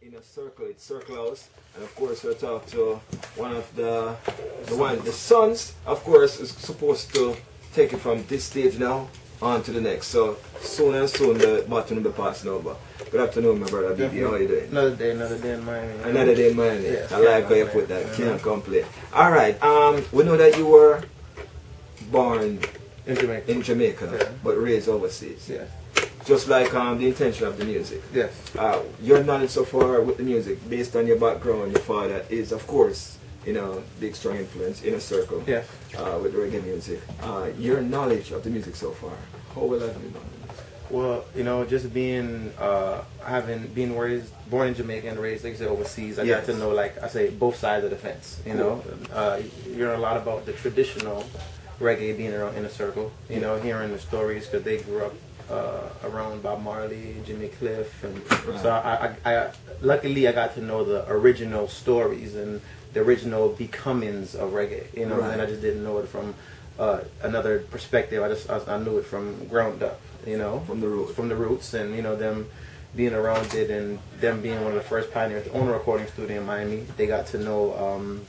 in a circle, it's Circle House, and of course we'll talk to one of the sons, of course, is supposed to take it from this stage now on to the next. So soon and soon the baton will be passing over. Good afternoon, my brother Abebe. How are you doing? Another day in Miami. Another day in Miami. Yes, I like how you put that. Can't complain. Alright, we know that you were born in Jamaica, yeah, but raised overseas. Yeah. Just like the intention of the music. Yes. Your knowledge so far with the music, based on your background, your father is, of course, big strong influence in a circle. Yes. With reggae music. Your knowledge of the music so far, how well have you done? Well, just being, being born in Jamaica and raised, like I said, overseas, I got to know, like I say, both sides of the fence. You know, you learn a lot about the traditional reggae being around in a circle. You know, hearing the stories because they grew up around Bob Marley, Jimmy Cliff, and so I luckily I got to know the original stories and the original becomings of reggae. You know, and I just didn't know it from another perspective. I knew it from ground up. You know, from the roots, and them being around it, and them being one of the first pioneers to own a recording studio in Miami. They got to know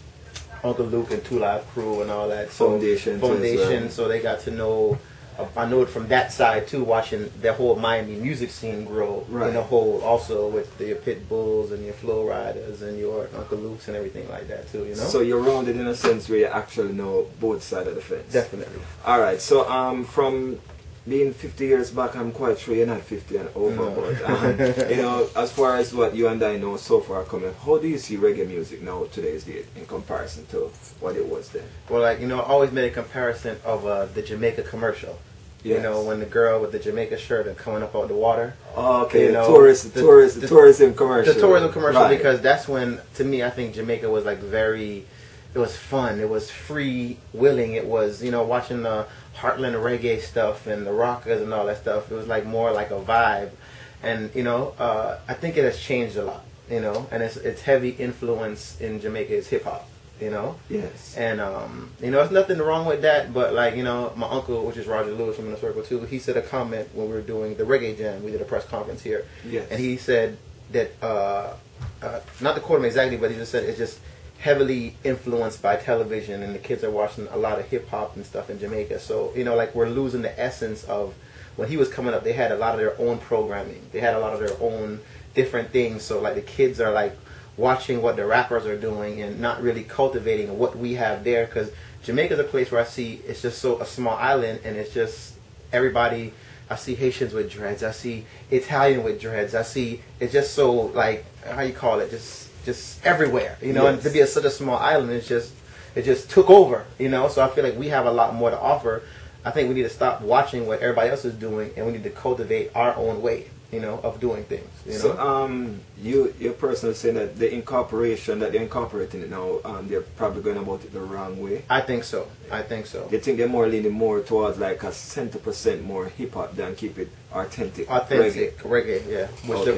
Uncle Luke and Two Live Crew and all that foundation. Well. So they got to know. I know it from that side too, watching the whole Miami music scene grow in a whole, also with the Pit Bulls and your Flow Riders and your Uncle Luke's and everything like that too, you know? So you're rounded in a sense where you actually know both sides of the fence. Definitely. Alright, so from being 50 years back, I'm quite sure you're not 50 and over, but as far as what you and I know so far coming, how do you see reggae music now today's date in comparison to what it was then? Well, I always made a comparison of the Jamaica commercial. Yes. You know, when the girl with the Jamaica shirt and coming up out the water. Oh, okay, the tourism commercial. The tourism commercial, because that's when, to me, I think Jamaica was like it was fun. It was free willing. It was, watching the Heartland reggae stuff and the rockers and all that stuff. It was like more like a vibe. And, I think it has changed a lot, and it's heavy influence in Jamaica is hip hop, Yes. And, there's nothing wrong with that, but like, my uncle, which is Roger Lewis from the Circle too, he said a comment when we were doing the Reggae Jam. We did a press conference here. Yes. And he said that, not to quote him exactly, but he just said it's just heavily influenced by television, and the kids are watching a lot of hip hop and stuff in Jamaica. So, like we're losing the essence of when he was coming up. They had a lot of their own programming. They had a lot of their own different things. So like the kids are like watching what the rappers are doing and not really cultivating what we have there, because Jamaica's a place where I see it's just a small island, and it's just everybody. I see Haitians with dreads. I see Italian with dreads. I see it's just so like, how you call it, just everywhere, and to be such a small island, it just took over, so I feel like we have a lot more to offer. I think we need to stop watching what everybody else is doing, and we need to cultivate our own way, of doing things, So, you're personally saying that the incorporation, that they're incorporating it now, they're probably going about it the wrong way? I think so. You think they're leaning more towards like a 70% more hip-hop than keep it authentic reggae, yeah.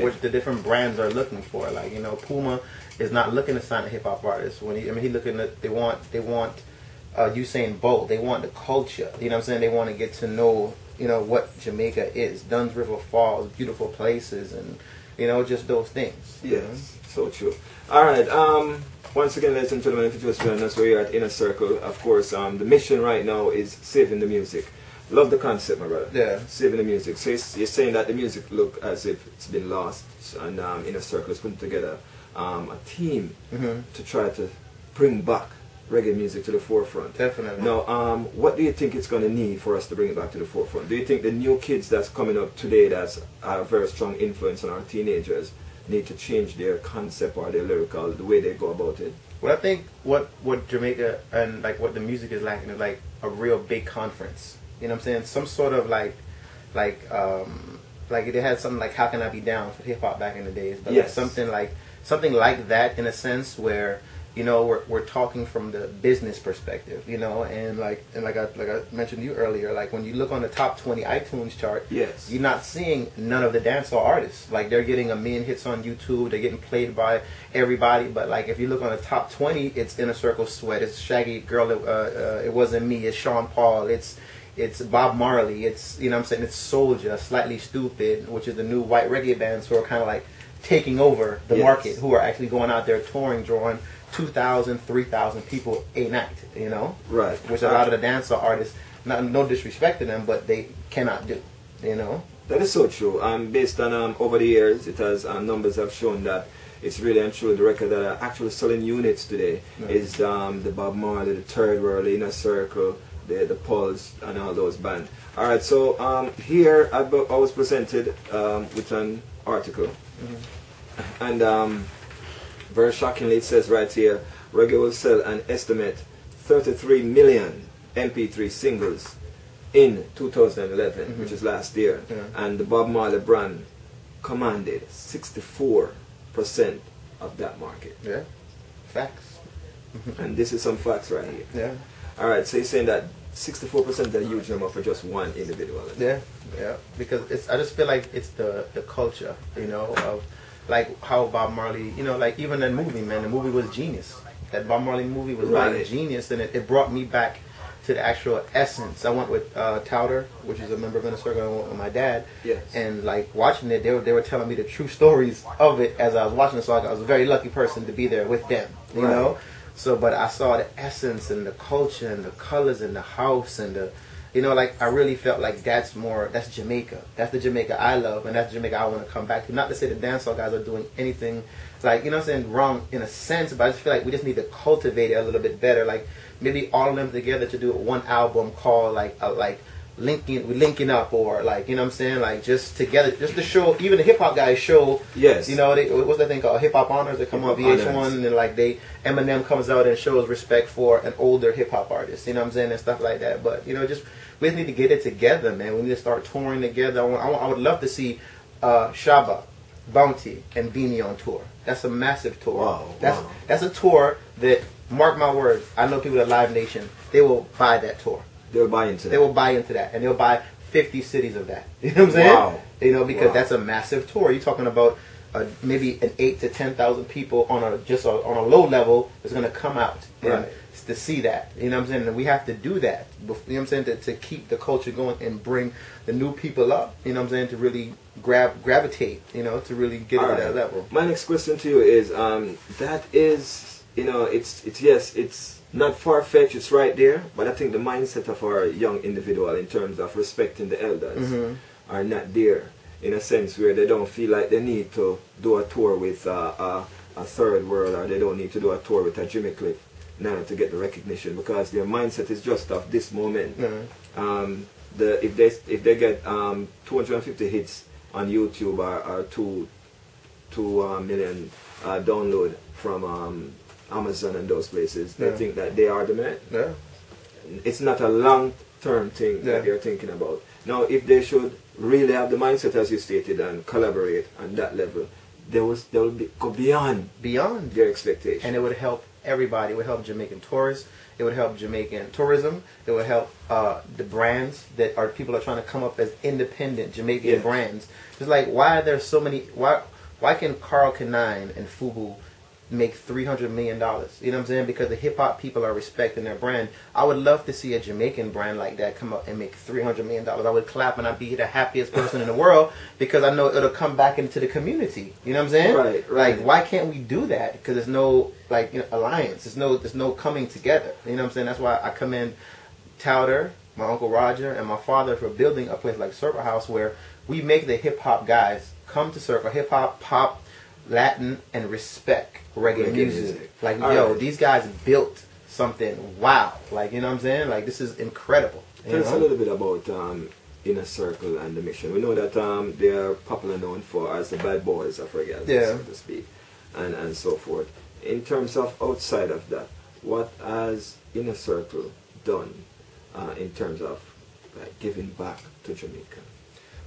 Which the different brands are looking for. Like, Puma is not looking to sign a hip-hop artist. When he looking at, they want Usain Bolt. They want the culture. You know what I'm saying? They want to get to know, what Jamaica is. Dunn's River Falls, beautiful places, and, just those things. Yes, so true. Alright, once again, ladies and gentlemen, if you just joined us, we're at Inner Circle. Of course, the mission right now is saving the music. Love the concept, my brother. Yeah. Saving the music. So you're saying that the music look as if it's been lost, and Inner Circle is putting together a team to try to bring back reggae music to the forefront. Definitely. Now, what do you think it's going to need for us to bring it back to the forefront? Do you think the new kids that's coming up today that's a very strong influence on our teenagers need to change their concept or their lyrical, the way they go about it? Well, I think what Jamaica and like what the music is lacking is like a real big conference. You know what I'm saying? Some sort of like they had something like How Can I Be Down for hip hop back in the days, but yes. like something like that, in a sense where we're talking from the business perspective, and like I mentioned to you earlier, like when you look on the top 20 iTunes chart, yes, you're not seeing none of the dancehall artists. Like they're getting a million hits on YouTube, they're getting played by everybody, but like if you look on the top 20, it's Inner Circle Sweat, it's Shaggy Girl, It Wasn't Me, it's Sean Paul, it's Bob Marley, it's, it's Soulja, Slightly Stupid, which is the new white reggae bands who are kind of like taking over the Yes. market, who are actually going out there touring, drawing 2,000, 3,000 people a night, you know? Right. Which a lot of the dancehall artists, no disrespect to them, but they cannot do, you know? That is so true. Based on over the years, it has numbers have shown that it's really and truly the record that are actually selling units today is the Bob Marley, the Third World, Inner Circle, the Pulse, and all those bands. All right, so here I was presented with an article, and very shockingly, it says right here, Reggae will sell an estimate 33 million MP3 singles in 2011, which is last year, and the Bob Marley brand commanded 64% of that market. Yeah, facts. And this is some facts right here. Yeah. All right, so you're saying that 64% is a huge number for just one individual. Yeah, yeah. Because I just feel like it's the culture, you know, of like how Bob Marley, you know, like even that movie, man, the movie was genius. That Bob Marley movie was like genius, and it brought me back to the actual essence. I went with Towder, which is a member of Inner Circle, and I went with my dad. Yes. And like watching it, they were telling me the true stories of it as I was watching it. So I was a very lucky person to be there with them, you know. So, but I saw the essence and the culture and the colors and the house and the, you know, like I really felt like that's Jamaica. That's the Jamaica I love, and that's Jamaica I want to come back to. Not to say the dancehall guys are doing anything, like, you know what I'm saying, wrong in a sense, but I just feel like we just need to cultivate it a little bit better. Like maybe all of them together to do one album called like linking up, or like, you know what I'm saying, like just together, just to show, even the hip hop guys show, yes, you know, what's that thing called, Hip Hop Honors, that come on VH1, and like Eminem comes out and shows respect for an older hip hop artist, you know what I'm saying, and stuff like that. But you know, we just need to get it together, man. We need to start touring together. I would love to see Shaba, Bounty, and Beanie on tour. That's a massive tour. Wow. That's a tour that, mark my words, I know people at Live Nation, they will buy that tour. They'll buy into that. They will buy into that, and they'll buy 50 cities of that. You know what I'm saying? Wow. You know, because that's a massive tour. You're talking about maybe an 8,000 to 10,000 people on a low level is going to come out to see that. You know what I'm saying? And we have to do that. You know what I'm saying? To keep the culture going and bring the new people up. You know what I'm saying? To really gravitate. You know, to really get to that level. My next question to you is that is, you know, it's not far-fetched, it's right there, but I think the mindset of our young individual in terms of respecting the elders are not there, in a sense where they don't feel like they need to do a tour with a Third World, or they don't need to do a tour with a Jimmy Cliff now to get the recognition, because their mindset is just of this moment. If they get 250 hits on YouTube, or 2 million download from Amazon and those places, they think that they are the man. Yeah. It's not a long-term thing that they're thinking about. Now, if they should really have the mindset, as you stated, and collaborate on that level, they will go beyond their expectations. And it would help everybody. It would help Jamaican tourists. It would help Jamaican tourism. It would help the brands that people are trying to come up as independent Jamaican brands. It's like, why are there so many? Why can Carl Kanine and Fubu make $300 million? You know what I'm saying? Because the hip hop people are respecting their brand. I would love to see a Jamaican brand like that come up and make $300 million. I would clap and I'd be the happiest person in the world, because I know it'll come back into the community. You know what I'm saying? Right. Like, why can't we do that? Because there's no, like, you know, alliance. There's no coming together. You know what I'm saying? That's why I commend Towder, my Uncle Roger, and my father for building a place like Circle House, where we make the hip hop guys come to Circle, hip hop, pop, Latin, and respect reggae music. Like, these guys built something. Wow. Like, you know what I'm saying? Like, this is incredible. Tell us a little bit about Inner Circle and the mission. We know that they are popular known for as the bad boys of reggae, so to speak, and so forth. In terms of outside of that, what has Inner Circle done in terms of like giving back to Jamaica?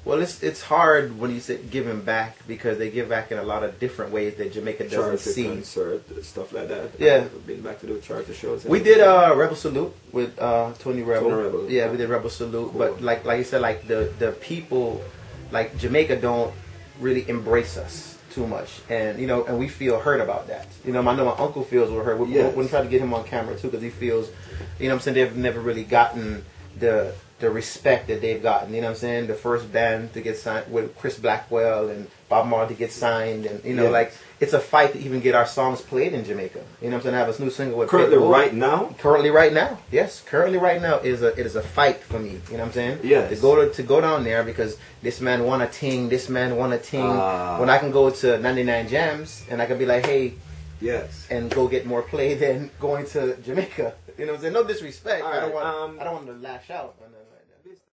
Well, it's hard when you say giving back, because they give back in a lot of different ways that Jamaica doesn't see. Concert, stuff like that. Yeah. Been back to do charter shows. We did Rebel Salute with Tony Rebel. Tony Rebel. Yeah, we did Rebel Salute. Cool. But like you said, like the people, like Jamaica don't really embrace us too much, and you know, and we feel hurt about that. You know, I know my uncle feels we're hurt. We try to get him on camera too, because he feels, you know what I'm saying, they've never really gotten the the respect that they've gotten. You know what I'm saying? The first band to get signed with Chris Blackwell and Bob Marley to get signed, and you know, Yes. like it's a fight to even get our songs played in Jamaica. You know what I'm saying? I have a new single with Currently, Pitbull. right now. Currently, right now, yes. Currently, right now it is a fight for me. You know what I'm saying? Yes. To go down there because this man won a ting, this man won a ting. When I can go to 99 Jams and I can be like, hey, Yes. and go get more play than going to Jamaica. You know what I'm saying? No disrespect. All I don't right, want I don't want to lash out.